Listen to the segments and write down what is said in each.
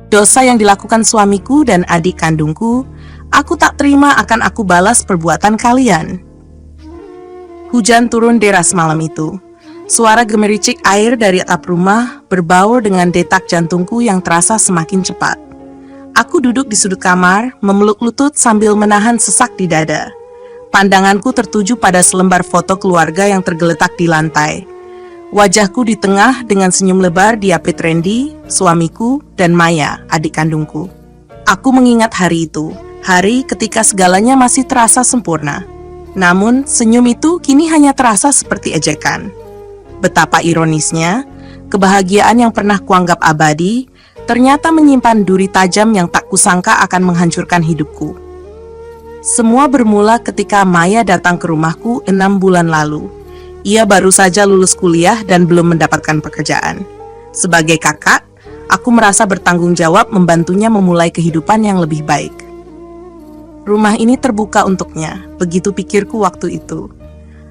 Dosa yang dilakukan suamiku dan adik kandungku, aku tak terima akan aku balas perbuatan kalian. Hujan turun deras malam itu. Suara gemericik air dari atap rumah berbaur dengan detak jantungku yang terasa semakin cepat. Aku duduk di sudut kamar, memeluk lutut sambil menahan sesak di dada. Pandanganku tertuju pada selembar foto keluarga yang tergeletak di lantai. Wajahku di tengah dengan senyum lebar diapit Randy, suamiku, dan Maya, adik kandungku. Aku mengingat hari itu, hari ketika segalanya masih terasa sempurna. Namun, senyum itu kini hanya terasa seperti ejekan. Betapa ironisnya, kebahagiaan yang pernah kuanggap abadi, ternyata menyimpan duri tajam yang tak kusangka akan menghancurkan hidupku. Semua bermula ketika Maya datang ke rumahku 6 bulan lalu. Ia baru saja lulus kuliah dan belum mendapatkan pekerjaan. Sebagai kakak, aku merasa bertanggung jawab membantunya memulai kehidupan yang lebih baik. Rumah ini terbuka untuknya, begitu pikirku waktu itu.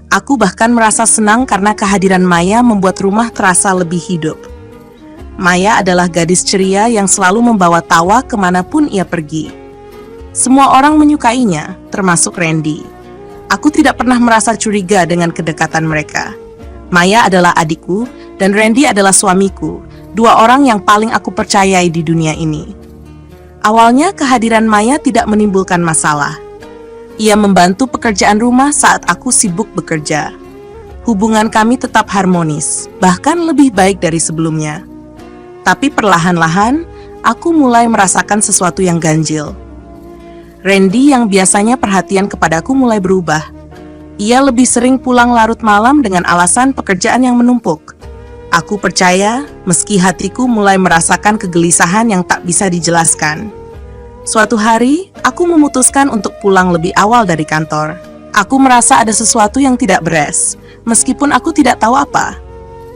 Aku bahkan merasa senang karena kehadiran Maya membuat rumah terasa lebih hidup. Maya adalah gadis ceria yang selalu membawa tawa kemanapun ia pergi. Semua orang menyukainya, termasuk Randy. Aku tidak pernah merasa curiga dengan kedekatan mereka. Maya adalah adikku, dan Randy adalah suamiku, 2 orang yang paling aku percayai di dunia ini. Awalnya kehadiran Maya tidak menimbulkan masalah. Ia membantu pekerjaan rumah saat aku sibuk bekerja. Hubungan kami tetap harmonis, bahkan lebih baik dari sebelumnya. Tapi perlahan-lahan, aku mulai merasakan sesuatu yang ganjil. Randy yang biasanya perhatian kepadaku mulai berubah. Ia lebih sering pulang larut malam dengan alasan pekerjaan yang menumpuk. Aku percaya, meski hatiku mulai merasakan kegelisahan yang tak bisa dijelaskan. Suatu hari, aku memutuskan untuk pulang lebih awal dari kantor. Aku merasa ada sesuatu yang tidak beres, meskipun aku tidak tahu apa.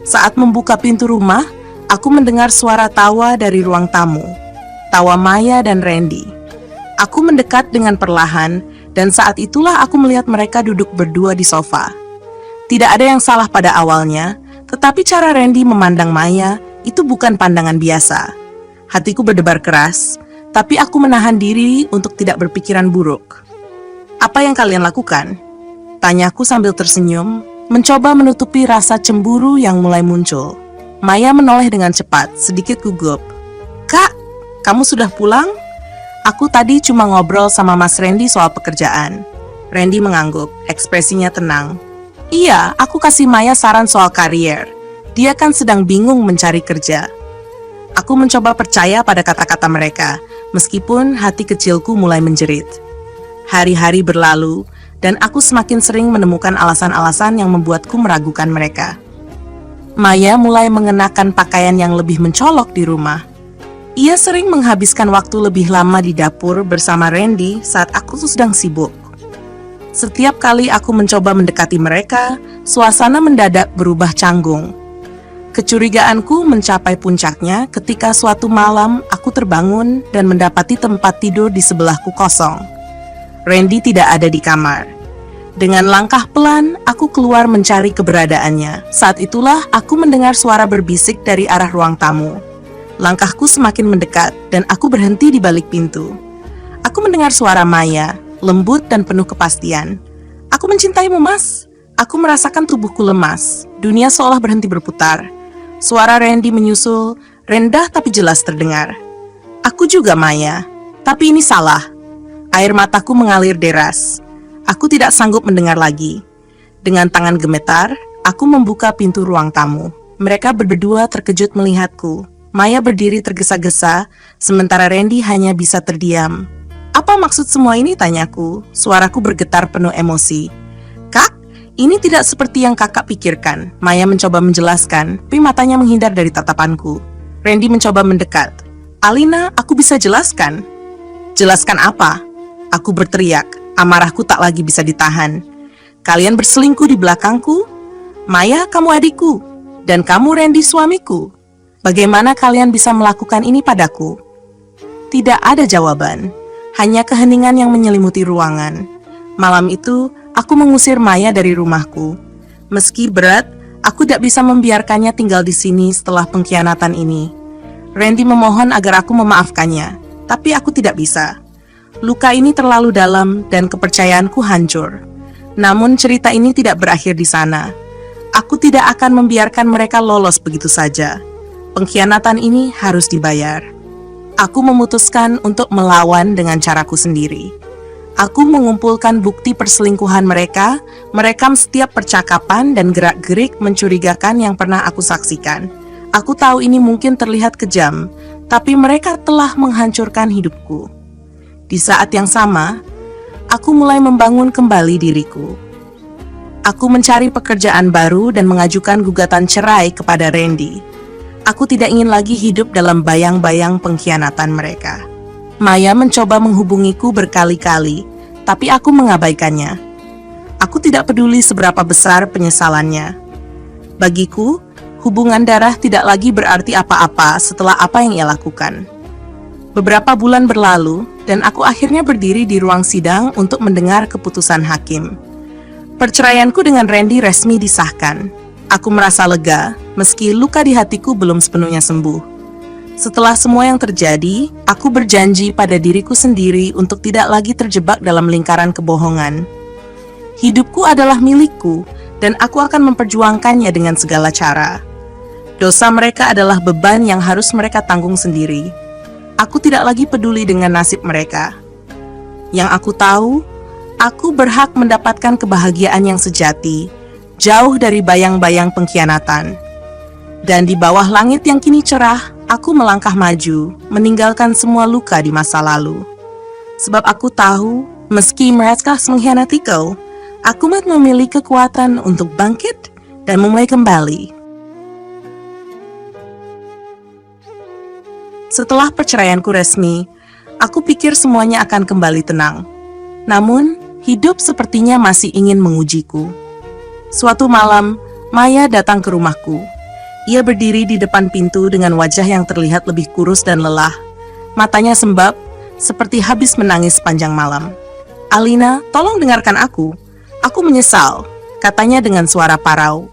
Saat membuka pintu rumah, aku mendengar suara tawa dari ruang tamu. Tawa Maya dan Randy. Aku mendekat dengan perlahan, dan saat itulah aku melihat mereka duduk berdua di sofa. Tidak ada yang salah pada awalnya, tetapi cara Randy memandang Maya itu bukan pandangan biasa. Hatiku berdebar keras, tapi aku menahan diri untuk tidak berpikiran buruk. "Apa yang kalian lakukan?" tanyaku sambil tersenyum, mencoba menutupi rasa cemburu yang mulai muncul. Maya menoleh dengan cepat, sedikit gugup. "Kak, kamu sudah pulang? Aku tadi cuma ngobrol sama Mas Randy soal pekerjaan." Randy mengangguk, ekspresinya tenang. "Iya, aku kasih Maya saran soal karier. Dia kan sedang bingung mencari kerja." Aku mencoba percaya pada kata-kata mereka, meskipun hati kecilku mulai menjerit. Hari-hari berlalu, dan aku semakin sering menemukan alasan-alasan yang membuatku meragukan mereka. Maya mulai mengenakan pakaian yang lebih mencolok di rumah. Ia sering menghabiskan waktu lebih lama di dapur bersama Randy saat aku sedang sibuk. Setiap kali aku mencoba mendekati mereka, suasana mendadak berubah canggung. Kecurigaanku mencapai puncaknya ketika suatu malam aku terbangun dan mendapati tempat tidur di sebelahku kosong. Randy tidak ada di kamar. Dengan langkah pelan, aku keluar mencari keberadaannya. Saat itulah aku mendengar suara berbisik dari arah ruang tamu. Langkahku semakin mendekat dan aku berhenti di balik pintu. Aku mendengar suara Maya, lembut dan penuh kepastian. "Aku mencintaimu, Mas." Aku merasakan tubuhku lemas. Dunia seolah berhenti berputar. Suara Randy menyusul, rendah tapi jelas terdengar. "Aku juga, Maya. Tapi ini salah." Air mataku mengalir deras. Aku tidak sanggup mendengar lagi. Dengan tangan gemetar, aku membuka pintu ruang tamu. Mereka berdua terkejut melihatku. Maya berdiri tergesa-gesa, sementara Randy hanya bisa terdiam. "Apa maksud semua ini?" tanyaku. Suaraku bergetar penuh emosi. "Kak, ini tidak seperti yang kakak pikirkan." Maya mencoba menjelaskan, tapi matanya menghindar dari tatapanku. Randy mencoba mendekat. "Alina, aku bisa jelaskan." "Jelaskan apa?" Aku berteriak. Amarahku tak lagi bisa ditahan. "Kalian berselingkuh di belakangku? Maya, kamu adikku. Dan kamu Randy, suamiku. Bagaimana kalian bisa melakukan ini padaku?" Tidak ada jawaban. Hanya keheningan yang menyelimuti ruangan. Malam itu, aku mengusir Maya dari rumahku. Meski berat, aku tidak bisa membiarkannya tinggal di sini setelah pengkhianatan ini. Randy memohon agar aku memaafkannya, tapi aku tidak bisa. Luka ini terlalu dalam dan kepercayaanku hancur. Namun cerita ini tidak berakhir di sana. Aku tidak akan membiarkan mereka lolos begitu saja. Pengkhianatan ini harus dibayar. Aku memutuskan untuk melawan dengan caraku sendiri. Aku mengumpulkan bukti perselingkuhan mereka, merekam setiap percakapan dan gerak-gerik mencurigakan yang pernah aku saksikan. Aku tahu ini mungkin terlihat kejam, tapi mereka telah menghancurkan hidupku. Di saat yang sama, aku mulai membangun kembali diriku. Aku mencari pekerjaan baru dan mengajukan gugatan cerai kepada Randy. Aku tidak ingin lagi hidup dalam bayang-bayang pengkhianatan mereka. Maya mencoba menghubungiku berkali-kali, tapi aku mengabaikannya. Aku tidak peduli seberapa besar penyesalannya. Bagiku, hubungan darah tidak lagi berarti apa-apa setelah apa yang ia lakukan. Beberapa bulan berlalu, dan aku akhirnya berdiri di ruang sidang untuk mendengar keputusan hakim. Perceraianku dengan Randy resmi disahkan. Aku merasa lega, meski luka di hatiku belum sepenuhnya sembuh. Setelah semua yang terjadi, aku berjanji pada diriku sendiri untuk tidak lagi terjebak dalam lingkaran kebohongan. Hidupku adalah milikku, dan aku akan memperjuangkannya dengan segala cara. Dosa mereka adalah beban yang harus mereka tanggung sendiri. Aku tidak lagi peduli dengan nasib mereka. Yang aku tahu, aku berhak mendapatkan kebahagiaan yang sejati, jauh dari bayang-bayang pengkhianatan. Dan di bawah langit yang kini cerah, aku melangkah maju, meninggalkan semua luka di masa lalu. Sebab aku tahu, meski mereka mengkhianatiku, aku masih memiliki kekuatan untuk bangkit dan memulai kembali. Setelah perceraianku resmi, aku pikir semuanya akan kembali tenang. Namun, hidup sepertinya masih ingin mengujiku. Suatu malam, Maya datang ke rumahku. Ia berdiri di depan pintu dengan wajah yang terlihat lebih kurus dan lelah. Matanya sembab, seperti habis menangis sepanjang malam. "Alina, tolong dengarkan aku. Aku menyesal," katanya dengan suara parau.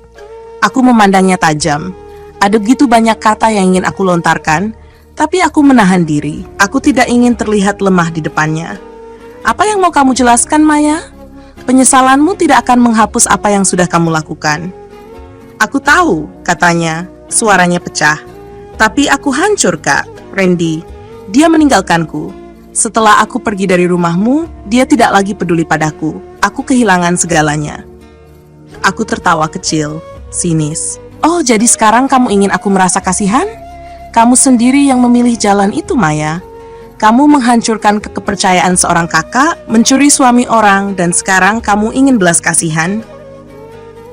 Aku memandangnya tajam. Ada begitu banyak kata yang ingin aku lontarkan, tapi aku menahan diri. Aku tidak ingin terlihat lemah di depannya. "Apa yang mau kamu jelaskan, Maya? Penyesalanmu tidak akan menghapus apa yang sudah kamu lakukan." "Aku tahu," katanya, suaranya pecah. "Tapi aku hancur, Kak. Randy, dia meninggalkanku. Setelah aku pergi dari rumahmu, dia tidak lagi peduli padaku. Aku kehilangan segalanya." Aku tertawa kecil, sinis. "Oh, jadi sekarang kamu ingin aku merasa kasihan? Kamu sendiri yang memilih jalan itu, Maya. Kamu menghancurkan kepercayaan seorang kakak, mencuri suami orang, dan sekarang kamu ingin belas kasihan?"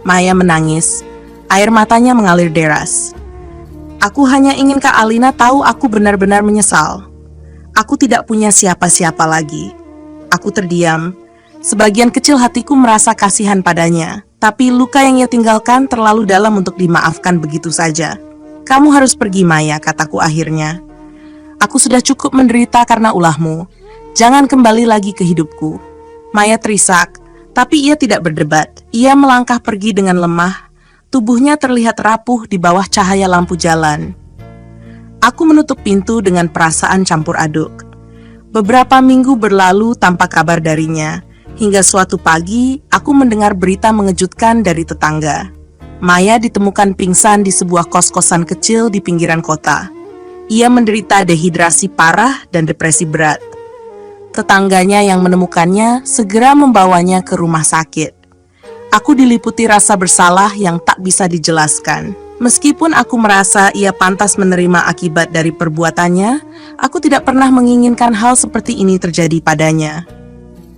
Maya menangis. Air matanya mengalir deras. "Aku hanya ingin Kak Alina tahu aku benar-benar menyesal. Aku tidak punya siapa-siapa lagi." Aku terdiam. Sebagian kecil hatiku merasa kasihan padanya, tapi luka yang ia tinggalkan terlalu dalam untuk dimaafkan begitu saja. "Kamu harus pergi, Maya," kataku akhirnya. "Aku sudah cukup menderita karena ulahmu. Jangan kembali lagi ke hidupku." Maya terisak, tapi ia tidak berdebat. Ia melangkah pergi dengan lemah. Tubuhnya terlihat rapuh di bawah cahaya lampu jalan. Aku menutup pintu dengan perasaan campur aduk. Beberapa minggu berlalu tanpa kabar darinya, hingga suatu pagi aku mendengar berita mengejutkan dari tetangga. Maya ditemukan pingsan di sebuah kos-kosan kecil di pinggiran kota. Ia menderita dehidrasi parah dan depresi berat. Tetangganya yang menemukannya segera membawanya ke rumah sakit. Aku diliputi rasa bersalah yang tak bisa dijelaskan. Meskipun aku merasa ia pantas menerima akibat dari perbuatannya, aku tidak pernah menginginkan hal seperti ini terjadi padanya.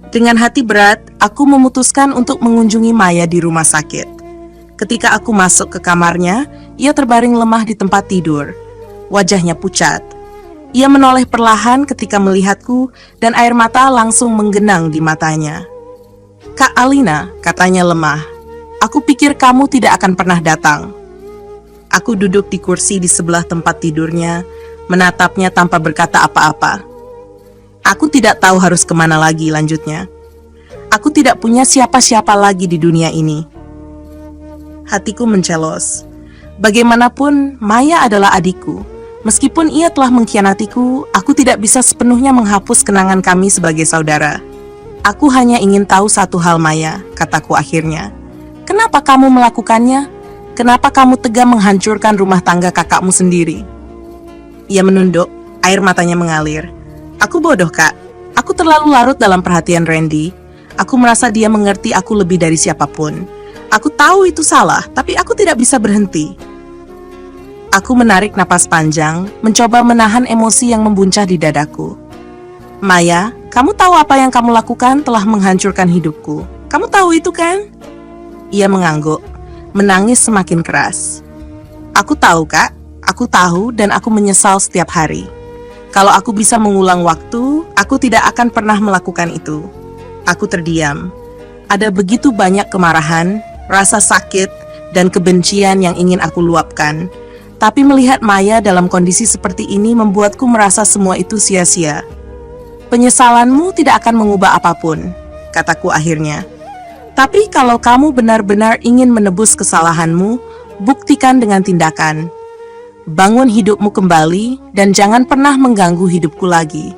Dengan hati berat, aku memutuskan untuk mengunjungi Maya di rumah sakit. Ketika aku masuk ke kamarnya, ia terbaring lemah di tempat tidur. Wajahnya pucat. Ia menoleh perlahan ketika melihatku, dan air mata langsung menggenang di matanya. "Kak Alina," katanya lemah, "aku pikir kamu tidak akan pernah datang." Aku duduk di kursi di sebelah tempat tidurnya, menatapnya tanpa berkata apa-apa. "Aku tidak tahu harus kemana lagi," lanjutnya. "Aku tidak punya siapa-siapa lagi di dunia ini." Hatiku mencelos. Bagaimanapun, Maya adalah adikku. Meskipun ia telah mengkhianatiku, aku tidak bisa sepenuhnya menghapus kenangan kami sebagai saudara. Aku hanya ingin tahu satu hal, Maya, kataku akhirnya. Kenapa kamu melakukannya? Kenapa kamu tega menghancurkan rumah tangga kakakmu sendiri? Ia menunduk, air matanya mengalir. Aku bodoh, Kak. Aku terlalu larut dalam perhatian Randy. Aku merasa dia mengerti aku lebih dari siapapun. Aku tahu itu salah, tapi aku tidak bisa berhenti. Aku menarik napas panjang, mencoba menahan emosi yang membuncah di dadaku. Maya, kamu tahu apa yang kamu lakukan telah menghancurkan hidupku. Kamu tahu itu kan? Ia mengangguk, menangis semakin keras. Aku tahu, Kak. Aku tahu dan aku menyesal setiap hari. Kalau aku bisa mengulang waktu, aku tidak akan pernah melakukan itu. Aku terdiam. Ada begitu banyak kemarahan, rasa sakit, dan kebencian yang ingin aku luapkan. Tapi melihat Maya dalam kondisi seperti ini membuatku merasa semua itu sia-sia. Penyesalanmu tidak akan mengubah apapun, kataku akhirnya. Tapi kalau kamu benar-benar ingin menebus kesalahanmu, buktikan dengan tindakan. Bangun hidupmu kembali dan jangan pernah mengganggu hidupku lagi.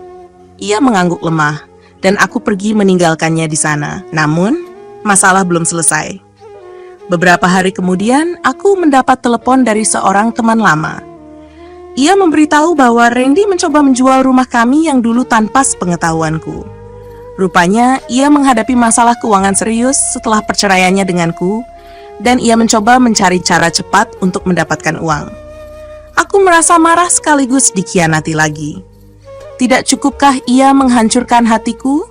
Ia mengangguk lemah dan aku pergi meninggalkannya di sana. Namun, masalah belum selesai. Beberapa hari kemudian, aku mendapat telepon dari seorang teman lama. Ia memberitahu bahwa Randy mencoba menjual rumah kami yang dulu tanpa sepengetahuanku. Rupanya, ia menghadapi masalah keuangan serius setelah perceraiannya denganku, dan ia mencoba mencari cara cepat untuk mendapatkan uang. Aku merasa marah sekaligus dikhianati lagi. Tidak cukupkah ia menghancurkan hatiku?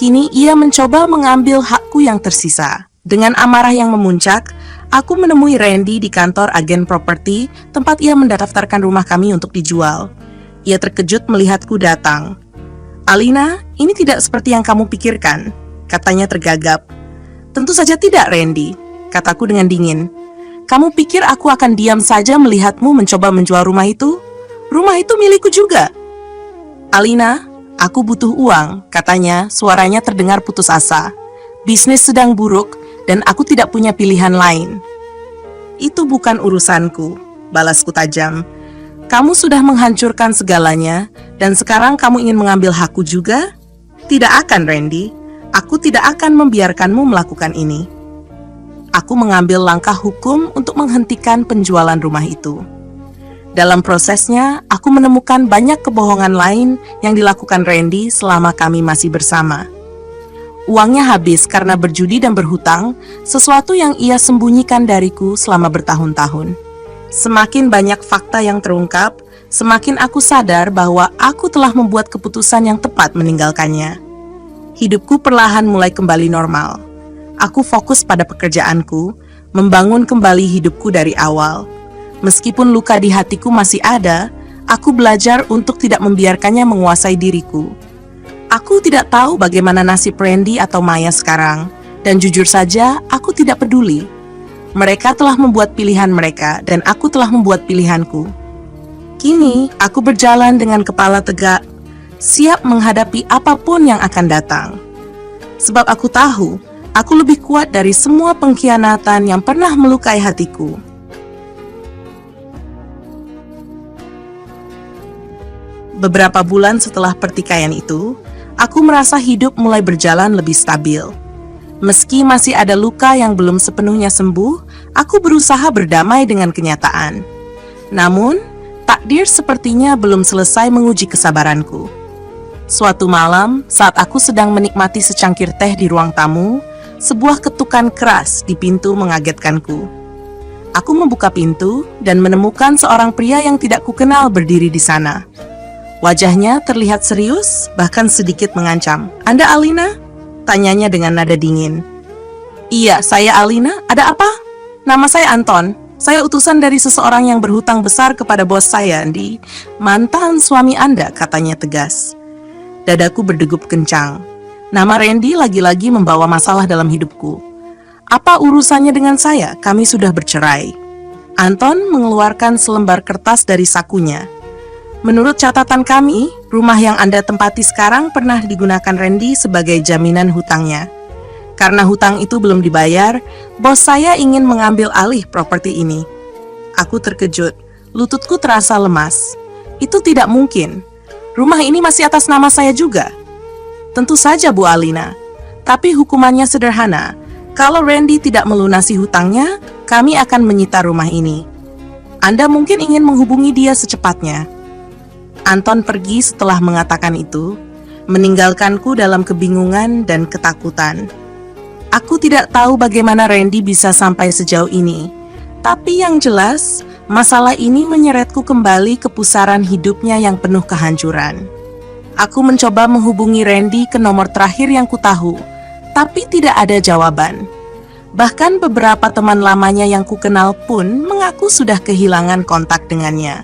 Kini ia mencoba mengambil hakku yang tersisa. Dengan amarah yang memuncak, aku menemui Randy di kantor agen properti tempat ia mendaftarkan rumah kami untuk dijual. Ia terkejut melihatku datang. Alina, ini tidak seperti yang kamu pikirkan, katanya tergagap. Tentu saja tidak, Randy, kataku dengan dingin. Kamu pikir aku akan diam saja melihatmu mencoba menjual rumah itu? Rumah itu milikku juga. Alina, aku butuh uang, katanya, suaranya terdengar putus asa. Bisnis sedang buruk, dan aku tidak punya pilihan lain. Itu bukan urusanku, balasku tajam. Kamu sudah menghancurkan segalanya, dan sekarang kamu ingin mengambil hakku juga? Tidak akan, Randy. Aku tidak akan membiarkanmu melakukan ini. Aku mengambil langkah hukum untuk menghentikan penjualan rumah itu. Dalam prosesnya, aku menemukan banyak kebohongan lain yang dilakukan Randy selama kami masih bersama. Uangnya habis karena berjudi dan berhutang, sesuatu yang ia sembunyikan dariku selama bertahun-tahun. Semakin banyak fakta yang terungkap, semakin aku sadar bahwa aku telah membuat keputusan yang tepat meninggalkannya. Hidupku perlahan mulai kembali normal. Aku fokus pada pekerjaanku, membangun kembali hidupku dari awal. Meskipun luka di hatiku masih ada, aku belajar untuk tidak membiarkannya menguasai diriku. Aku tidak tahu bagaimana nasib Randy atau Maya sekarang, dan jujur saja, aku tidak peduli. Mereka telah membuat pilihan mereka, dan aku telah membuat pilihanku. Kini, aku berjalan dengan kepala tegak, siap menghadapi apapun yang akan datang. Sebab aku tahu, aku lebih kuat dari semua pengkhianatan yang pernah melukai hatiku. Beberapa bulan setelah pertikaian itu, aku merasa hidup mulai berjalan lebih stabil. Meski masih ada luka yang belum sepenuhnya sembuh, aku berusaha berdamai dengan kenyataan. Namun, takdir sepertinya belum selesai menguji kesabaranku. Suatu malam, saat aku sedang menikmati secangkir teh di ruang tamu, sebuah ketukan keras di pintu mengagetkanku. Aku membuka pintu dan menemukan seorang pria yang tidak kukenal berdiri di sana. Wajahnya terlihat serius, bahkan sedikit mengancam. "Anda Alina?" tanyanya dengan nada dingin. "Iya, saya Alina. Ada apa?" "Nama saya Anton. Saya utusan dari seseorang yang berhutang besar kepada bos saya, Andi. Mantan suami Anda," katanya tegas. Dadaku berdegup kencang. Nama Randy lagi-lagi membawa masalah dalam hidupku. Apa urusannya dengan saya? Kami sudah bercerai. Anton mengeluarkan selembar kertas dari sakunya. "Menurut catatan kami, rumah yang Anda tempati sekarang pernah digunakan Randy sebagai jaminan hutangnya. Karena hutang itu belum dibayar, bos saya ingin mengambil alih properti ini." Aku terkejut. Lututku terasa lemas. Itu tidak mungkin. Rumah ini masih atas nama saya juga. Tentu saja, Bu Alina. Tapi hukumannya sederhana. Kalau Randy tidak melunasi hutangnya, kami akan menyita rumah ini. Anda mungkin ingin menghubungi dia secepatnya. Anton pergi setelah mengatakan itu, meninggalkanku dalam kebingungan dan ketakutan. Aku tidak tahu bagaimana Randy bisa sampai sejauh ini. Tapi yang jelas, masalah ini menyeretku kembali ke pusaran hidupnya yang penuh kehancuran. Aku mencoba menghubungi Randy ke nomor terakhir yang kutahu, tapi tidak ada jawaban. Bahkan beberapa teman lamanya yang kukenal pun mengaku sudah kehilangan kontak dengannya.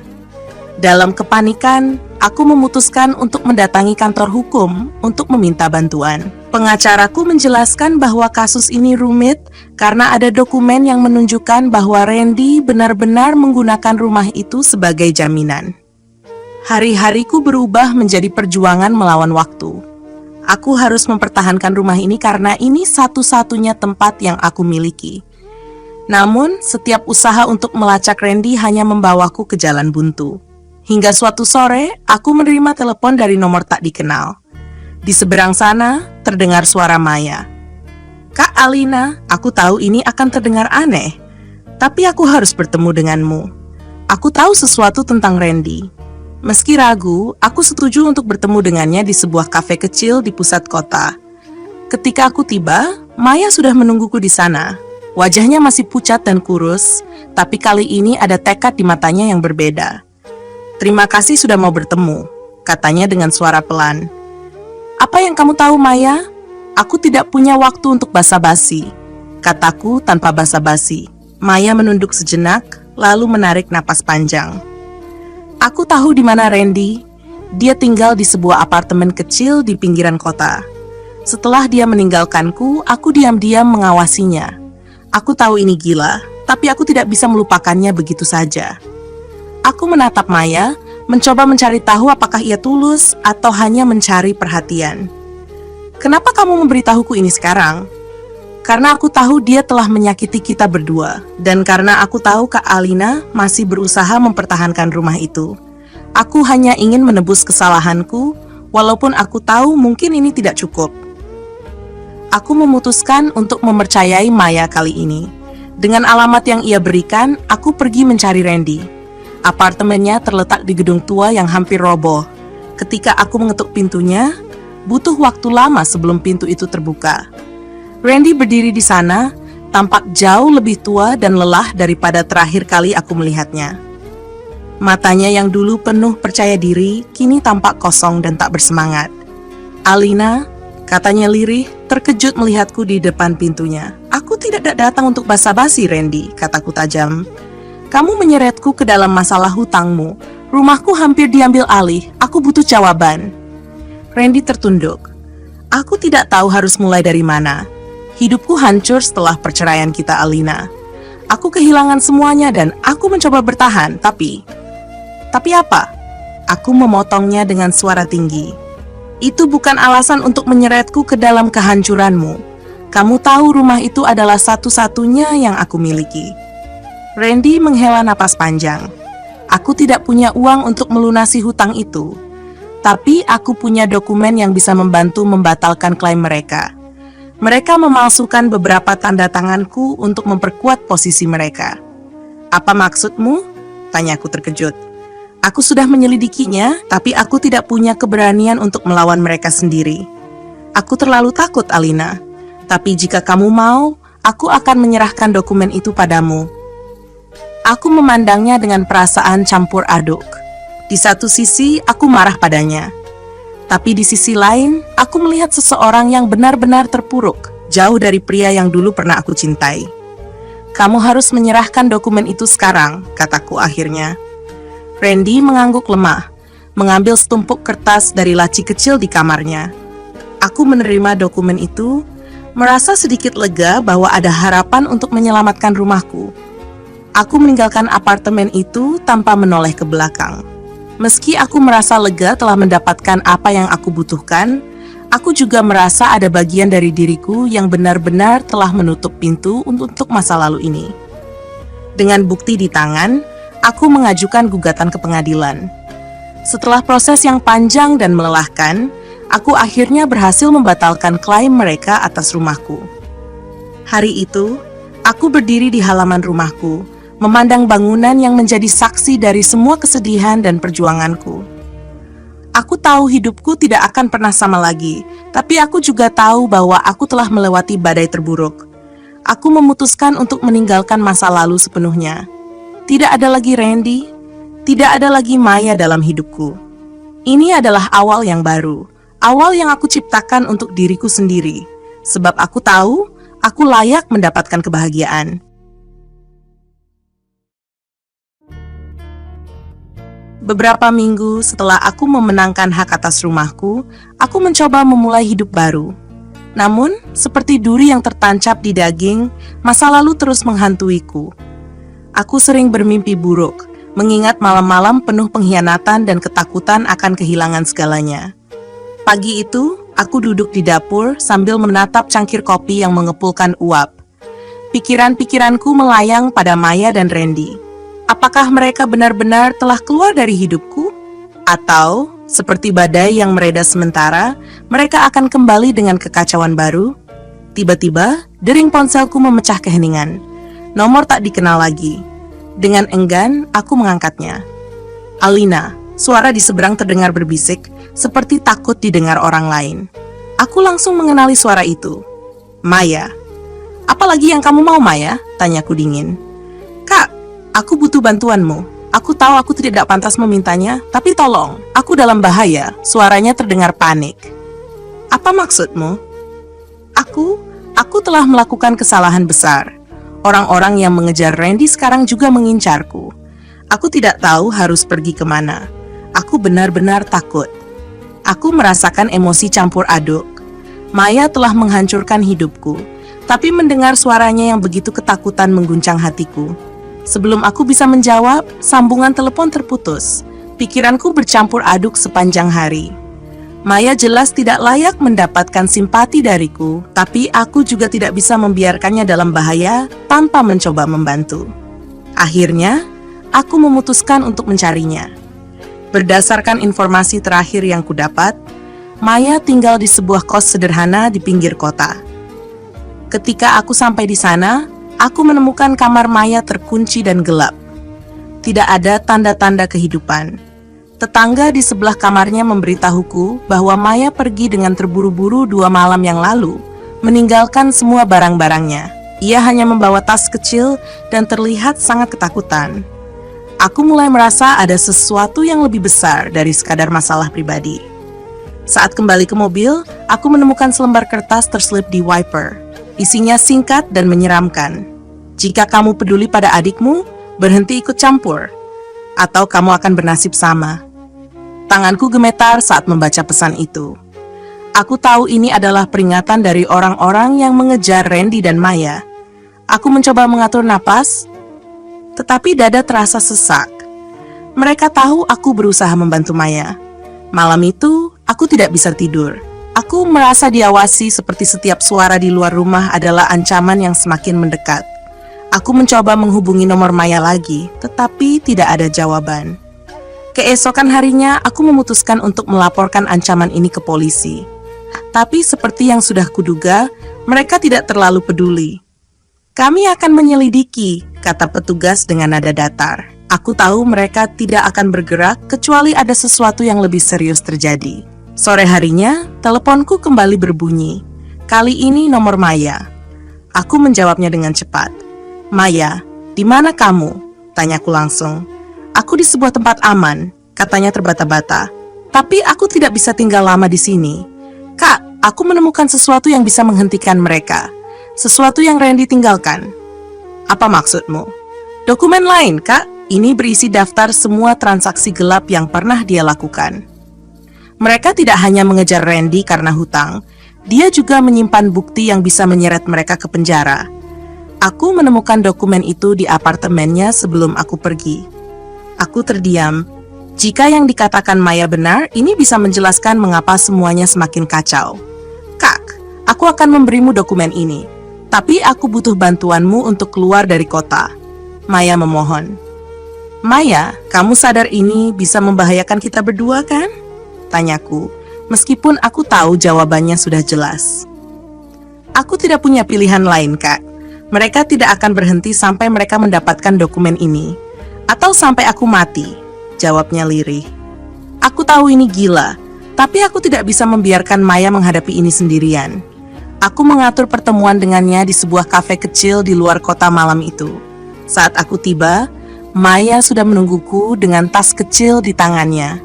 Dalam kepanikan, aku memutuskan untuk mendatangi kantor hukum untuk meminta bantuan. Pengacaraku menjelaskan bahwa kasus ini rumit karena ada dokumen yang menunjukkan bahwa Randy benar-benar menggunakan rumah itu sebagai jaminan. Hari-hariku berubah menjadi perjuangan melawan waktu. Aku harus mempertahankan rumah ini karena ini satu-satunya tempat yang aku miliki. Namun, setiap usaha untuk melacak Randy hanya membawaku ke jalan buntu. Hingga suatu sore, aku menerima telepon dari nomor tak dikenal. Di seberang sana, terdengar suara Maya. Kak Alina, aku tahu ini akan terdengar aneh, tapi aku harus bertemu denganmu. Aku tahu sesuatu tentang Randy. Meski ragu, aku setuju untuk bertemu dengannya di sebuah kafe kecil di pusat kota. Ketika aku tiba, Maya sudah menungguku di sana. Wajahnya masih pucat dan kurus, tapi kali ini ada tekad di matanya yang berbeda. Terima kasih sudah mau bertemu, katanya dengan suara pelan. Apa yang kamu tahu, Maya? Aku tidak punya waktu untuk basa-basi, kataku tanpa basa-basi. Maya menunduk sejenak, lalu menarik napas panjang. Aku tahu di mana Randy. Dia tinggal di sebuah apartemen kecil di pinggiran kota. Setelah dia meninggalkanku, aku diam-diam mengawasinya. Aku tahu ini gila, tapi aku tidak bisa melupakannya begitu saja. Aku menatap Maya, mencoba mencari tahu apakah ia tulus atau hanya mencari perhatian. Kenapa kamu memberitahuku ini sekarang? Karena aku tahu dia telah menyakiti kita berdua, dan karena aku tahu Kak Alina masih berusaha mempertahankan rumah itu. Aku hanya ingin menebus kesalahanku, walaupun aku tahu mungkin ini tidak cukup. Aku memutuskan untuk mempercayai Maya kali ini. Dengan alamat yang ia berikan, aku pergi mencari Randy. Apartemennya terletak di gedung tua yang hampir roboh. Ketika aku mengetuk pintunya, butuh waktu lama sebelum pintu itu terbuka. Randy berdiri di sana, tampak jauh lebih tua dan lelah daripada terakhir kali aku melihatnya. Matanya yang dulu penuh percaya diri, kini tampak kosong dan tak bersemangat. Alina, katanya lirih, terkejut melihatku di depan pintunya. Aku tidak datang untuk basa-basi, Randy, kataku tajam. Kamu menyeretku ke dalam masalah hutangmu. Rumahku hampir diambil alih. Aku butuh jawaban. Randy tertunduk. Aku tidak tahu harus mulai dari mana. Hidupku hancur setelah perceraian kita, Alina. Aku kehilangan semuanya dan aku mencoba bertahan, tapi apa? Aku memotongnya dengan suara tinggi. Itu bukan alasan untuk menyeretku ke dalam kehancuranmu. Kamu tahu rumah itu adalah satu-satunya yang aku miliki. Randy menghela napas panjang. Aku tidak punya uang untuk melunasi hutang itu. Tapi aku punya dokumen yang bisa membantu membatalkan klaim mereka. Mereka memalsukan beberapa tanda tanganku untuk memperkuat posisi mereka. Apa maksudmu? Tanyaku terkejut. Aku sudah menyelidikinya, tapi aku tidak punya keberanian untuk melawan mereka sendiri. Aku terlalu takut, Alina. Tapi jika kamu mau, aku akan menyerahkan dokumen itu padamu. Aku memandangnya dengan perasaan campur aduk. Di satu sisi, aku marah padanya. Tapi di sisi lain, aku melihat seseorang yang benar-benar terpuruk, jauh dari pria yang dulu pernah aku cintai. Kamu harus menyerahkan dokumen itu sekarang, kataku akhirnya. Randy mengangguk lemah, mengambil setumpuk kertas dari laci kecil di kamarnya. Aku menerima dokumen itu, merasa sedikit lega bahwa ada harapan untuk menyelamatkan rumahku. Aku meninggalkan apartemen itu tanpa menoleh ke belakang. Meski aku merasa lega telah mendapatkan apa yang aku butuhkan, aku juga merasa ada bagian dari diriku yang benar-benar telah menutup pintu untuk masa lalu ini. Dengan bukti di tangan, aku mengajukan gugatan ke pengadilan. Setelah proses yang panjang dan melelahkan, aku akhirnya berhasil membatalkan klaim mereka atas rumahku. Hari itu, aku berdiri di halaman rumahku, memandang bangunan yang menjadi saksi dari semua kesedihan dan perjuanganku. Aku tahu hidupku tidak akan pernah sama lagi, tapi aku juga tahu bahwa aku telah melewati badai terburuk. Aku memutuskan untuk meninggalkan masa lalu sepenuhnya. Tidak ada lagi Randy, tidak ada lagi Maya dalam hidupku. Ini adalah awal yang baru, awal yang aku ciptakan untuk diriku sendiri, sebab aku tahu aku layak mendapatkan kebahagiaan. Beberapa minggu setelah aku memenangkan hak atas rumahku, aku mencoba memulai hidup baru. Namun, seperti duri yang tertancap di daging, masa lalu terus menghantuiku. Aku sering bermimpi buruk, mengingat malam-malam penuh pengkhianatan dan ketakutan akan kehilangan segalanya. Pagi itu, aku duduk di dapur sambil menatap cangkir kopi yang mengepulkan uap. Pikiran-pikiranku melayang pada Maya dan Randy. Apakah mereka benar-benar telah keluar dari hidupku? Atau, seperti badai yang mereda sementara, mereka akan kembali dengan kekacauan baru? Tiba-tiba, dering ponselku memecah keheningan. Nomor tak dikenal lagi. Dengan enggan, aku mengangkatnya. Alina, suara di seberang terdengar berbisik, seperti takut didengar orang lain. Aku langsung mengenali suara itu. Maya. Apalagi yang kamu mau, Maya? Tanyaku dingin. Kak, aku butuh bantuanmu. Aku tahu aku tidak pantas memintanya, tapi tolong, aku dalam bahaya. Suaranya terdengar panik. Apa maksudmu? Aku telah melakukan kesalahan besar. Orang-orang yang mengejar Randy sekarang juga mengincarku. Aku tidak tahu harus pergi kemana. Aku benar-benar takut. Aku merasakan emosi campur aduk. Maya telah menghancurkan hidupku, tapi mendengar suaranya yang begitu ketakutan mengguncang hatiku. Sebelum aku bisa menjawab, sambungan telepon terputus. Pikiranku bercampur aduk sepanjang hari. Maya jelas tidak layak mendapatkan simpati dariku, tapi aku juga tidak bisa membiarkannya dalam bahaya tanpa mencoba membantu. Akhirnya, aku memutuskan untuk mencarinya. Berdasarkan informasi terakhir yang kudapat, Maya tinggal di sebuah kos sederhana di pinggir kota. Ketika aku sampai di sana, aku menemukan kamar Maya terkunci dan gelap. Tidak ada tanda-tanda kehidupan. Tetangga di sebelah kamarnya memberitahuku bahwa Maya pergi dengan terburu-buru 2 malam yang lalu, meninggalkan semua barang-barangnya. Ia hanya membawa tas kecil dan terlihat sangat ketakutan. Aku mulai merasa ada sesuatu yang lebih besar dari sekadar masalah pribadi. Saat kembali ke mobil, aku menemukan selembar kertas terselip di wiper. Isinya singkat dan menyeramkan. Jika kamu peduli pada adikmu, berhenti ikut campur, atau kamu akan bernasib sama. Tanganku gemetar saat membaca pesan itu. Aku tahu ini adalah peringatan dari orang-orang yang mengejar Randy dan Maya. Aku mencoba mengatur napas, tetapi dada terasa sesak. Mereka tahu aku berusaha membantu Maya. Malam itu, aku tidak bisa tidur. Aku merasa diawasi seperti setiap suara di luar rumah adalah ancaman yang semakin mendekat. Aku mencoba menghubungi nomor Maya lagi, tetapi tidak ada jawaban. Keesokan harinya, aku memutuskan untuk melaporkan ancaman ini ke polisi. Tapi seperti yang sudah kuduga, mereka tidak terlalu peduli. Kami akan menyelidiki, kata petugas dengan nada datar. Aku tahu mereka tidak akan bergerak kecuali ada sesuatu yang lebih serius terjadi. Sore harinya, teleponku kembali berbunyi. Kali ini nomor Maya. Aku menjawabnya dengan cepat. Maya, di mana kamu? Tanyaku langsung. Aku di sebuah tempat aman, katanya terbata-bata. Tapi aku tidak bisa tinggal lama di sini. Kak, aku menemukan sesuatu yang bisa menghentikan mereka. Sesuatu yang Randy tinggalkan. Apa maksudmu? Dokumen lain, Kak. Ini berisi daftar semua transaksi gelap yang pernah dia lakukan. Mereka tidak hanya mengejar Randy karena hutang, dia juga menyimpan bukti yang bisa menyeret mereka ke penjara. Aku menemukan dokumen itu di apartemennya sebelum aku pergi. Aku terdiam. Jika yang dikatakan Maya benar, ini bisa menjelaskan mengapa semuanya semakin kacau. Kak, aku akan memberimu dokumen ini. Tapi aku butuh bantuanmu untuk keluar dari kota. Maya memohon. Maya, kamu sadar ini bisa membahayakan kita berdua kan? Tanyaku, meskipun aku tahu jawabannya sudah jelas. Aku tidak punya pilihan lain, Kak. Mereka tidak akan berhenti sampai mereka mendapatkan dokumen ini. Atau sampai aku mati, jawabnya lirih. Aku tahu ini gila, tapi aku tidak bisa membiarkan Maya menghadapi ini sendirian. Aku mengatur pertemuan dengannya di sebuah kafe kecil di luar kota malam itu. Saat aku tiba, Maya sudah menungguku dengan tas kecil di tangannya.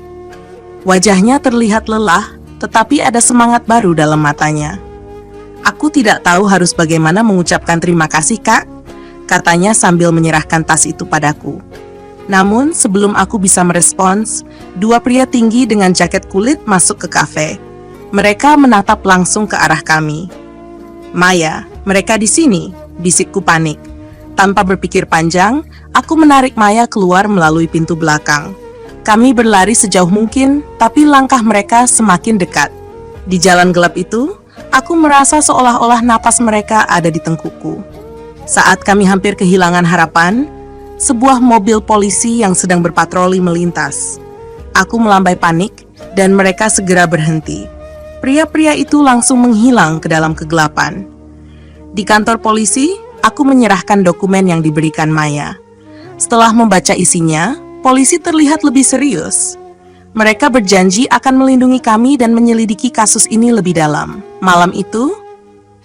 Wajahnya terlihat lelah, tetapi ada semangat baru dalam matanya. Aku tidak tahu harus bagaimana mengucapkan terima kasih, Kak, katanya sambil menyerahkan tas itu padaku. Namun, sebelum aku bisa merespons, dua pria tinggi dengan jaket kulit masuk ke kafe. Mereka menatap langsung ke arah kami. Maya, mereka di sini, bisikku panik. Tanpa berpikir panjang, aku menarik Maya keluar melalui pintu belakang. Kami berlari sejauh mungkin, tapi langkah mereka semakin dekat. Di jalan gelap itu, aku merasa seolah-olah napas mereka ada di tengkukku. Saat kami hampir kehilangan harapan, sebuah mobil polisi yang sedang berpatroli melintas. Aku melambai panik, dan mereka segera berhenti. Pria-pria itu langsung menghilang ke dalam kegelapan. Di kantor polisi, aku menyerahkan dokumen yang diberikan Maya. Setelah membaca isinya, polisi terlihat lebih serius. Mereka berjanji akan melindungi kami dan menyelidiki kasus ini lebih dalam. Malam itu,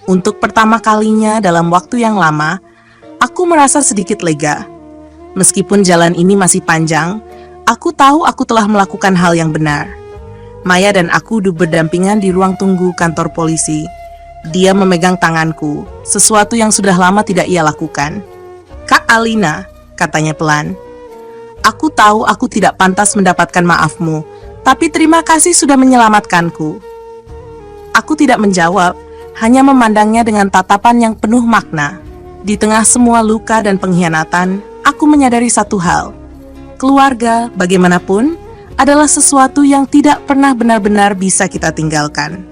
untuk pertama kalinya dalam waktu yang lama, aku merasa sedikit lega. Meskipun jalan ini masih panjang, aku tahu aku telah melakukan hal yang benar. Maya dan aku duduk berdampingan di ruang tunggu kantor polisi. Dia memegang tanganku, sesuatu yang sudah lama tidak ia lakukan. "Kak Alina," katanya pelan. "Aku tahu aku tidak pantas mendapatkan maafmu, tapi terima kasih sudah menyelamatkanku." Aku tidak menjawab, hanya memandangnya dengan tatapan yang penuh makna. Di tengah semua luka dan pengkhianatan, aku menyadari satu hal. Keluarga, bagaimanapun, adalah sesuatu yang tidak pernah benar-benar bisa kita tinggalkan.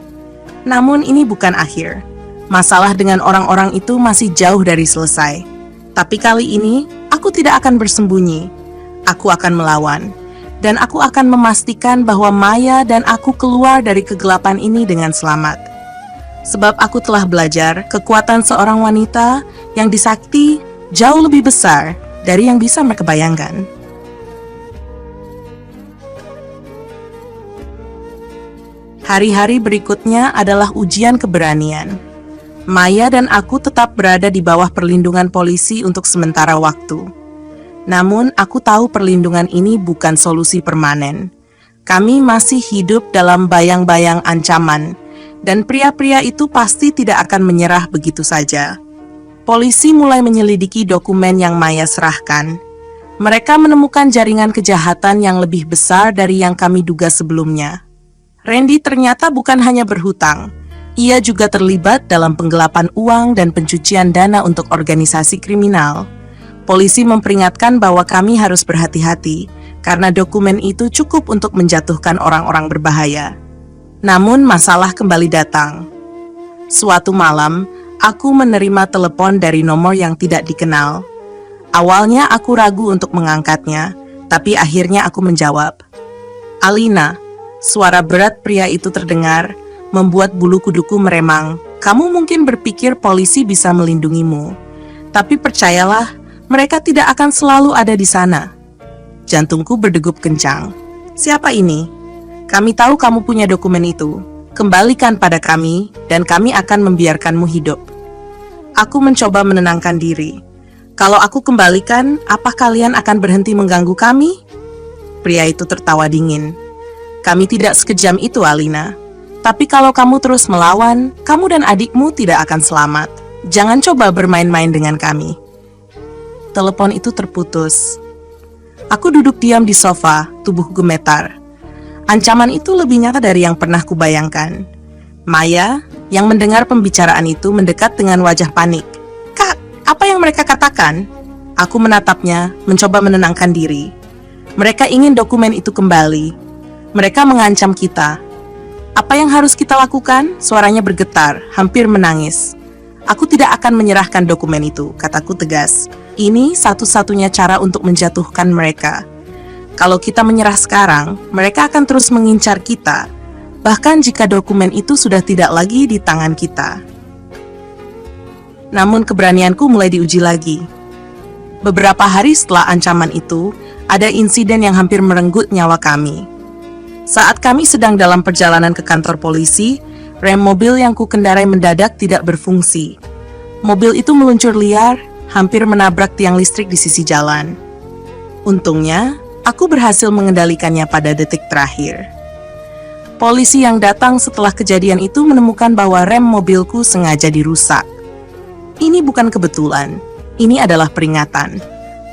Namun ini bukan akhir. Masalah dengan orang-orang itu masih jauh dari selesai. Tapi kali ini, aku tidak akan bersembunyi. Aku akan melawan. Dan aku akan memastikan bahwa Maya dan aku keluar dari kegelapan ini dengan selamat. Sebab aku telah belajar kekuatan seorang wanita yang disakti jauh lebih besar dari yang bisa mereka bayangkan. Hari-hari berikutnya adalah ujian keberanian. Maya dan aku tetap berada di bawah perlindungan polisi untuk sementara waktu. Namun, aku tahu perlindungan ini bukan solusi permanen. Kami masih hidup dalam bayang-bayang ancaman, dan pria-pria itu pasti tidak akan menyerah begitu saja. Polisi mulai menyelidiki dokumen yang Maya serahkan. Mereka menemukan jaringan kejahatan yang lebih besar dari yang kami duga sebelumnya. Randy ternyata bukan hanya berhutang, ia juga terlibat dalam penggelapan uang dan pencucian dana untuk organisasi kriminal. Polisi memperingatkan bahwa kami harus berhati-hati, karena dokumen itu cukup untuk menjatuhkan orang-orang berbahaya. Namun masalah kembali datang. Suatu malam, aku menerima telepon dari nomor yang tidak dikenal. Awalnya aku ragu untuk mengangkatnya, tapi akhirnya aku menjawab. "Alina," suara berat pria itu terdengar, membuat bulu kuduku meremang. "Kamu mungkin berpikir polisi bisa melindungimu, tapi percayalah, mereka tidak akan selalu ada di sana." Jantungku berdegup kencang. "Siapa ini?" "Kami tahu kamu punya dokumen itu. Kembalikan pada kami, dan kami akan membiarkanmu hidup." Aku mencoba menenangkan diri. "Kalau aku kembalikan, apa kalian akan berhenti mengganggu kami?" Pria itu tertawa dingin. "Kami tidak sekejam itu, Alina. Tapi kalau kamu terus melawan, kamu dan adikmu tidak akan selamat. Jangan coba bermain-main dengan kami." Telepon itu terputus. Aku duduk diam di sofa, tubuh gemetar. Ancaman itu lebih nyata dari yang pernah kubayangkan. Maya, yang mendengar pembicaraan itu, mendekat dengan wajah panik. "Kak, apa yang mereka katakan?" Aku menatapnya, mencoba menenangkan diri. "Mereka ingin dokumen itu kembali. Mereka mengancam kita." "Apa yang harus kita lakukan?" Suaranya bergetar, hampir menangis. "Aku tidak akan menyerahkan dokumen itu," kataku tegas. Ini satu-satunya cara untuk menjatuhkan mereka. Kalau kita menyerah sekarang, mereka akan terus mengincar kita, bahkan jika dokumen itu sudah tidak lagi di tangan kita. Namun keberanianku mulai diuji lagi. Beberapa hari setelah ancaman itu, ada insiden yang hampir merenggut nyawa kami. Saat kami sedang dalam perjalanan ke kantor polisi, rem mobil yang kukendarai mendadak tidak berfungsi. Mobil itu meluncur liar, hampir menabrak tiang listrik di sisi jalan. Untungnya, aku berhasil mengendalikannya pada detik terakhir. Polisi yang datang setelah kejadian itu menemukan bahwa rem mobilku sengaja dirusak. Ini bukan kebetulan, ini adalah peringatan.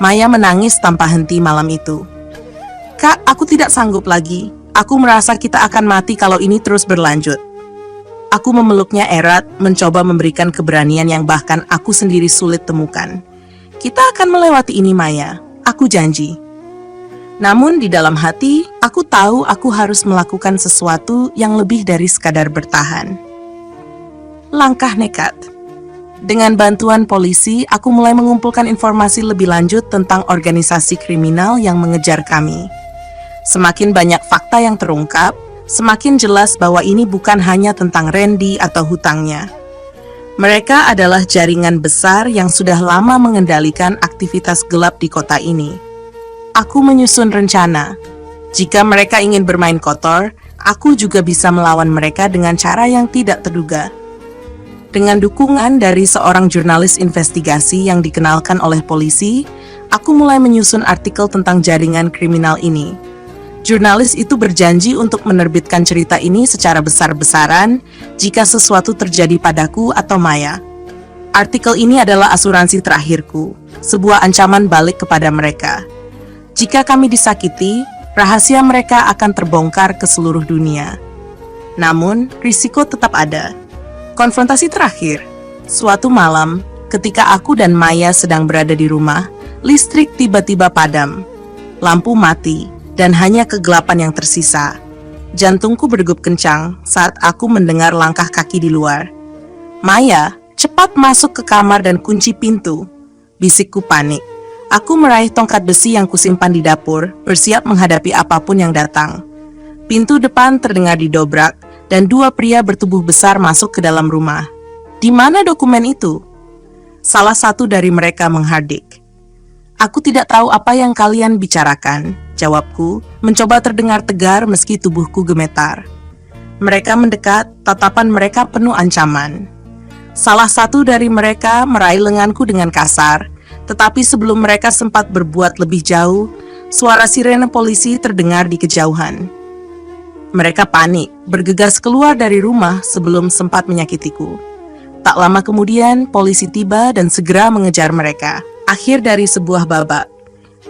Maya menangis tanpa henti malam itu. Kak, aku tidak sanggup lagi. Aku merasa kita akan mati kalau ini terus berlanjut. Aku memeluknya erat, mencoba memberikan keberanian yang bahkan aku sendiri sulit temukan. Kita akan melewati ini, Maya. Aku janji. Namun di dalam hati, aku tahu aku harus melakukan sesuatu yang lebih dari sekadar bertahan. Langkah nekat. Dengan bantuan polisi, aku mulai mengumpulkan informasi lebih lanjut tentang organisasi kriminal yang mengejar kami. Semakin banyak fakta yang terungkap, semakin jelas bahwa ini bukan hanya tentang Randy atau hutangnya. Mereka adalah jaringan besar yang sudah lama mengendalikan aktivitas gelap di kota ini. Aku menyusun rencana. Jika mereka ingin bermain kotor, aku juga bisa melawan mereka dengan cara yang tidak terduga. Dengan dukungan dari seorang jurnalis investigasi yang dikenalkan oleh polisi, aku mulai menyusun artikel tentang jaringan kriminal ini. Jurnalis itu berjanji untuk menerbitkan cerita ini secara besar-besaran jika sesuatu terjadi padaku atau Maya. Artikel ini adalah asuransi terakhirku, sebuah ancaman balik kepada mereka. Jika kami disakiti, rahasia mereka akan terbongkar ke seluruh dunia. Namun, risiko tetap ada. Konfrontasi terakhir. Suatu malam, ketika aku dan Maya sedang berada di rumah, listrik tiba-tiba padam. Lampu mati, dan hanya kegelapan yang tersisa. Jantungku berdegup kencang saat aku mendengar langkah kaki di luar. Maya, cepat masuk ke kamar dan kunci pintu. Bisikku panik. Aku meraih tongkat besi yang kusimpan di dapur, bersiap menghadapi apapun yang datang. Pintu depan terdengar didobrak, dan dua pria bertubuh besar masuk ke dalam rumah. Di mana dokumen itu? Salah satu dari mereka menghardik. Aku tidak tahu apa yang kalian bicarakan, jawabku, mencoba terdengar tegar meski tubuhku gemetar. Mereka mendekat, tatapan mereka penuh ancaman. Salah satu dari mereka meraih lenganku dengan kasar, tetapi sebelum mereka sempat berbuat lebih jauh, suara sirene polisi terdengar di kejauhan. Mereka panik, bergegas keluar dari rumah sebelum sempat menyakitiku. Tak lama kemudian, polisi tiba dan segera mengejar mereka. Akhir dari sebuah babak.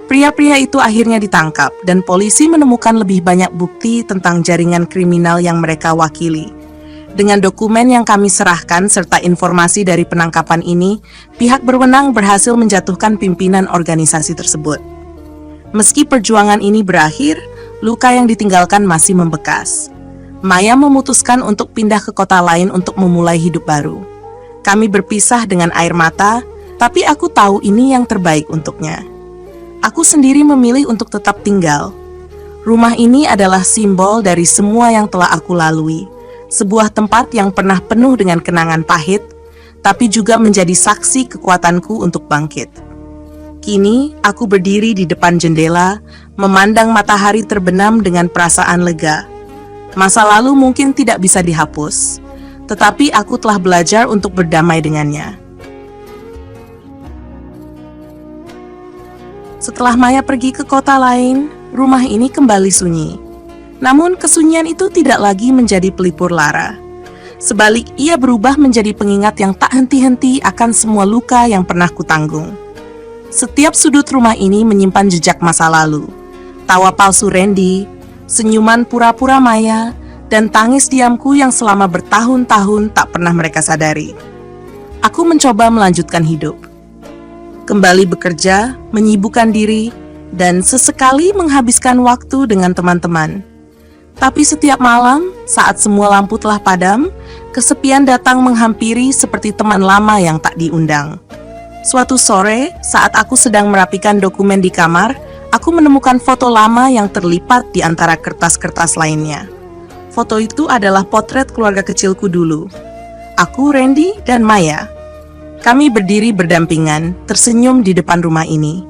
Pria-pria itu akhirnya ditangkap, dan polisi menemukan lebih banyak bukti tentang jaringan kriminal yang mereka wakili. Dengan dokumen yang kami serahkan serta informasi dari penangkapan ini, pihak berwenang berhasil menjatuhkan pimpinan organisasi tersebut. Meski perjuangan ini berakhir, luka yang ditinggalkan masih membekas. Maya memutuskan untuk pindah ke kota lain untuk memulai hidup baru. Kami berpisah dengan air mata, tapi aku tahu ini yang terbaik untuknya. Aku sendiri memilih untuk tetap tinggal. Rumah ini adalah simbol dari semua yang telah aku lalui. Sebuah tempat yang pernah penuh dengan kenangan pahit, tapi juga menjadi saksi kekuatanku untuk bangkit. Kini, aku berdiri di depan jendela, memandang matahari terbenam dengan perasaan lega. Masa lalu mungkin tidak bisa dihapus, tetapi aku telah belajar untuk berdamai dengannya. Setelah Maya pergi ke kota lain, rumah ini kembali sunyi. Namun kesunyian itu tidak lagi menjadi pelipur lara. Sebalik, ia berubah menjadi pengingat yang tak henti-henti akan semua luka yang pernah kutanggung. Setiap sudut rumah ini menyimpan jejak masa lalu. Tawa palsu Randy, senyuman pura-pura Maya, dan tangis diamku yang selama bertahun-tahun tak pernah mereka sadari. Aku mencoba melanjutkan hidup. Kembali bekerja, menyibukkan diri, dan sesekali menghabiskan waktu dengan teman-teman. Tapi setiap malam, saat semua lampu telah padam, kesepian datang menghampiri seperti teman lama yang tak diundang. Suatu sore, saat aku sedang merapikan dokumen di kamar, aku menemukan foto lama yang terlipat di antara kertas-kertas lainnya. Foto itu adalah potret keluarga kecilku dulu. Aku, Randy, dan Maya. Kami berdiri berdampingan, tersenyum di depan rumah ini.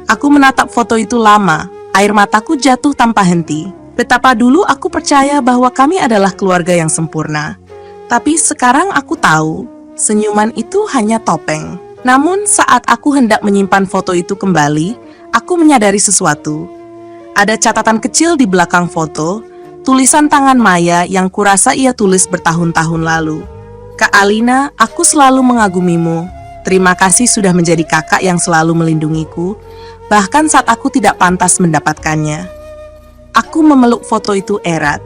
Aku menatap foto itu lama, air mataku jatuh tanpa henti. Betapa dulu aku percaya bahwa kami adalah keluarga yang sempurna. Tapi sekarang aku tahu, senyuman itu hanya topeng. Namun saat aku hendak menyimpan foto itu kembali, aku menyadari sesuatu. Ada catatan kecil di belakang foto, tulisan tangan Maya yang kurasa ia tulis bertahun-tahun lalu. Kak Alina, aku selalu mengagumimu. Terima kasih sudah menjadi kakak yang selalu melindungiku, bahkan saat aku tidak pantas mendapatkannya. Aku memeluk foto itu erat.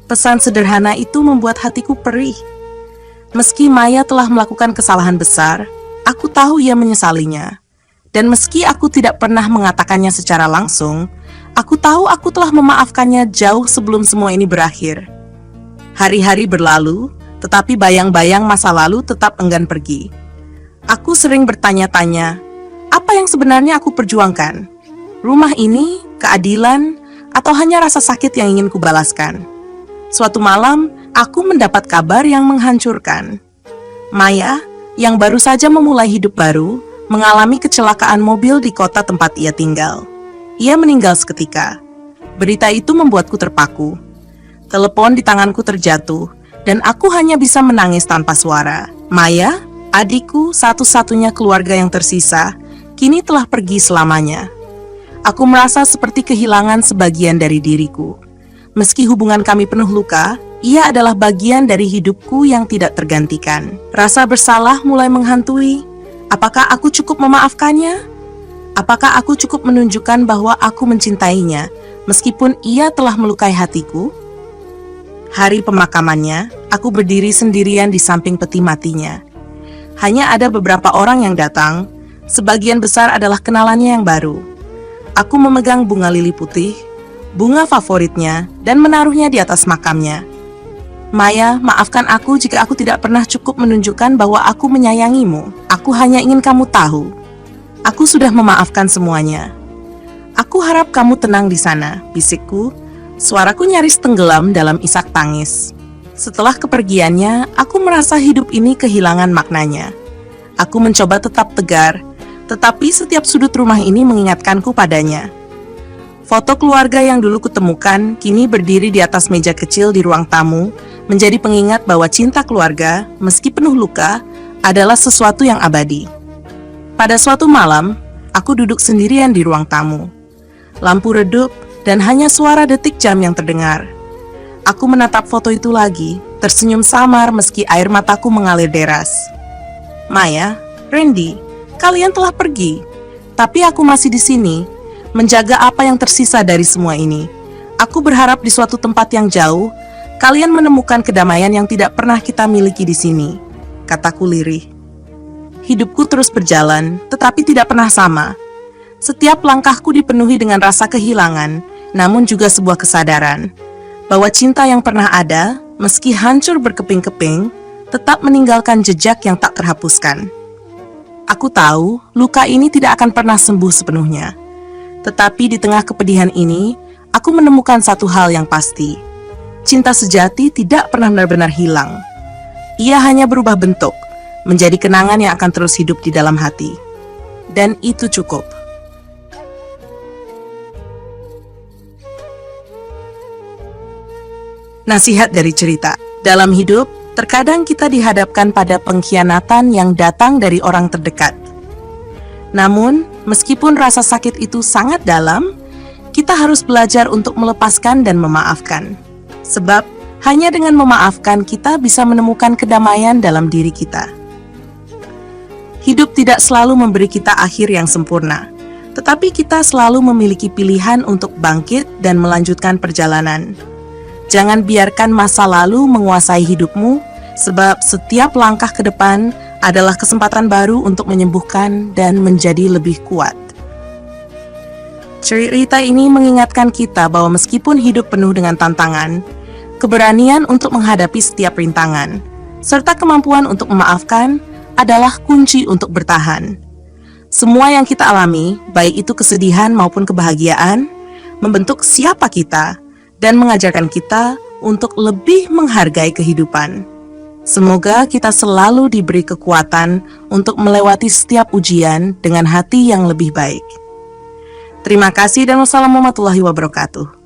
Pesan sederhana itu membuat hatiku perih. Meski Maya telah melakukan kesalahan besar, aku tahu ia menyesalinya. Dan meski aku tidak pernah mengatakannya secara langsung, aku tahu aku telah memaafkannya jauh sebelum semua ini berakhir. Hari-hari berlalu, tetapi bayang-bayang masa lalu tetap enggan pergi. Aku sering bertanya-tanya, apa yang sebenarnya aku perjuangkan? Rumah ini, keadilan, atau hanya rasa sakit yang ingin kubalaskan? Suatu malam, aku mendapat kabar yang menghancurkan. Maya, yang baru saja memulai hidup baru, mengalami kecelakaan mobil di kota tempat ia tinggal. Ia meninggal seketika. Berita itu membuatku terpaku. Telepon di tanganku terjatuh, dan aku hanya bisa menangis tanpa suara. Maya, adikku, satu-satunya keluarga yang tersisa, kini telah pergi selamanya. Aku merasa seperti kehilangan sebagian dari diriku. Meski hubungan kami penuh luka, ia adalah bagian dari hidupku yang tidak tergantikan. Rasa bersalah mulai menghantui. Apakah aku cukup memaafkannya? Apakah aku cukup menunjukkan bahwa aku mencintainya, meskipun ia telah melukai hatiku? Hari pemakamannya, aku berdiri sendirian di samping peti matinya. Hanya ada beberapa orang yang datang, sebagian besar adalah kenalannya yang baru. Aku memegang bunga lili putih, bunga favoritnya, dan menaruhnya di atas makamnya. Maya, maafkan aku jika aku tidak pernah cukup menunjukkan bahwa aku menyayangimu. Aku hanya ingin kamu tahu. Aku sudah memaafkan semuanya. Aku harap kamu tenang di sana, bisikku. Suaraku nyaris tenggelam dalam isak tangis. Setelah kepergiannya, aku merasa hidup ini kehilangan maknanya. Aku mencoba tetap tegar, tetapi setiap sudut rumah ini mengingatkanku padanya. Foto keluarga yang dulu kutemukan kini berdiri di atas meja kecil di ruang tamu, menjadi pengingat bahwa cinta keluarga, meski penuh luka, adalah sesuatu yang abadi. Pada suatu malam, aku duduk sendirian di ruang tamu. Lampu redup dan hanya suara detik jam yang terdengar. Aku menatap foto itu lagi, tersenyum samar meski air mataku mengalir deras. Maya, Randy, kalian telah pergi, tapi aku masih di sini, menjaga apa yang tersisa dari semua ini. Aku berharap di suatu tempat yang jauh, kalian menemukan kedamaian yang tidak pernah kita miliki di sini, kataku lirih. Hidupku terus berjalan, tetapi tidak pernah sama. Setiap langkahku dipenuhi dengan rasa kehilangan, namun juga sebuah kesadaran bahwa cinta yang pernah ada, meski hancur berkeping-keping, tetap meninggalkan jejak yang tak terhapuskan. Aku tahu luka ini tidak akan pernah sembuh sepenuhnya. Tetapi di tengah kepedihan ini, aku menemukan satu hal yang pasti. Cinta sejati tidak pernah benar-benar hilang. Ia hanya berubah bentuk, menjadi kenangan yang akan terus hidup di dalam hati. Dan itu cukup. Nasihat dari cerita. Dalam hidup, terkadang kita dihadapkan pada pengkhianatan yang datang dari orang terdekat. Namun, meskipun rasa sakit itu sangat dalam, kita harus belajar untuk melepaskan dan memaafkan. Sebab, hanya dengan memaafkan kita bisa menemukan kedamaian dalam diri kita. Hidup tidak selalu memberi kita akhir yang sempurna, tetapi kita selalu memiliki pilihan untuk bangkit dan melanjutkan perjalanan. Jangan biarkan masa lalu menguasai hidupmu, sebab setiap langkah ke depan adalah kesempatan baru untuk menyembuhkan dan menjadi lebih kuat. Cerita ini mengingatkan kita bahwa meskipun hidup penuh dengan tantangan, keberanian untuk menghadapi setiap rintangan, serta kemampuan untuk memaafkan adalah kunci untuk bertahan. Semua yang kita alami, baik itu kesedihan maupun kebahagiaan, membentuk siapa kita dan mengajarkan kita untuk lebih menghargai kehidupan. Semoga kita selalu diberi kekuatan untuk melewati setiap ujian dengan hati yang lebih baik. Terima kasih dan wassalamualaikum warahmatullahi wabarakatuh.